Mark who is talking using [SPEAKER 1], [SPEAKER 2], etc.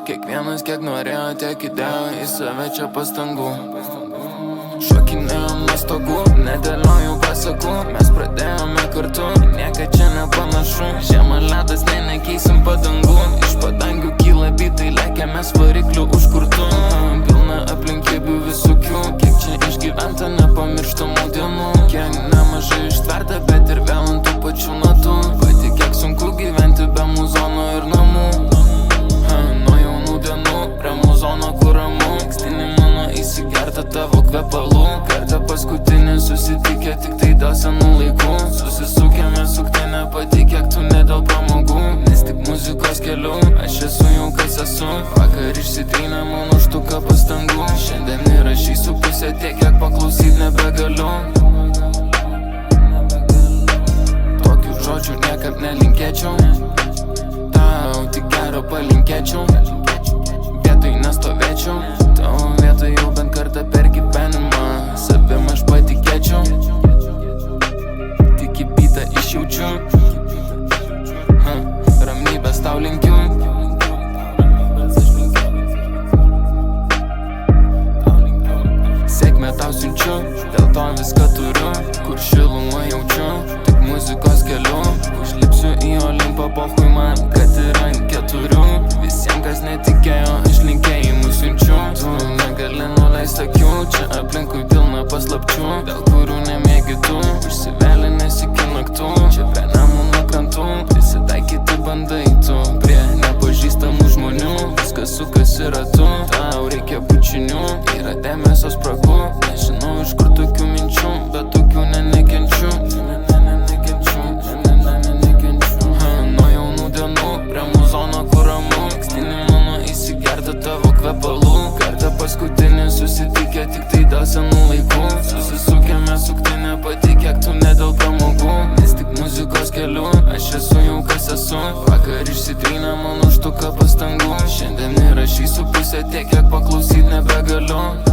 [SPEAKER 1] Kiekvienas kiek norėjo, tiek įdėjo į save čia pastangų. Šokinėjom nuo stogų, nedėlioju pasakų. Mes pradėjome kartu, niekad čia nepanašu. Žiemą ledas, nekeisim padangų. Iš padangių kyla bitai, lekiamės variklių užkurtų. Pilna aplinkybių visokių, kiek čia išgyventa nepamirštamų dienų. Kiek nemažai ištverta, bet ir vėl ant tų pačių natų. Pati kiek sunku gyventi be muzono ir namų. Nuo jaunų dienų prie muzono kur ramu. Megztinį mano įsigerta tavo kvepalų. Kartą paskutinį susitikę tik tai dėl senų laikų. Susisukėme suktinę pati kiek tu ne dėl pramogų. Nes tik muzikos keliu aš esu jau kas esu. Vakar išsitrynė mano štuka pastangų. Šiandien įrašysiu pusę tiek kiek paklausyt nebegaliu. Tokių žodžių niekad nelinkėčiau. Tau tik gero palinkėčiau. Vietoj nestovėčiau. Tavo vietoj jau bent kartą per gyvenimą savim aš patikėčiau. Tik į bitą išjaučiu. Ramybės tau linkiu. Sėkmę tau siunčiu, dėl to viską turiu. Kur šilumą jaučiu, tik muzikos keliu. Užlipsiu į Olimpą, pochui man, kad ir ant keturių. Visiems kas netikėjo, aš linkėjimų siunčiu. Tu negali nuleist akių, čia aplinkui pilna paslapčių. Dėl kurių nemėgi tu, užsivelinęs iki naktų. Čia prie Nemuno krantų, prisitaikyti bandai tu. Prie nepažįstamų žmonių, viskas sukasi ratu. Tau reikia bučinių, yra dėmesio spragų. Nežinau iš kur tokių minčių, bet tokių nekenčiu. Nuo jaunų dienų prie muzono kur ramu. Megztinį mano įsigerta tavo kvepalų. Kartą paskutinį susitikę tik tai dėl senų laikų. Susisukėme suktinę pati kiek tu ne dėl pramogų. Nes tik muzikos keliu aš esu jau kas esu. Vakar išsitrynė mano štuka pastangų. Šiandien įrašysiu pusę tiek kiek paklausyt nebegaliu.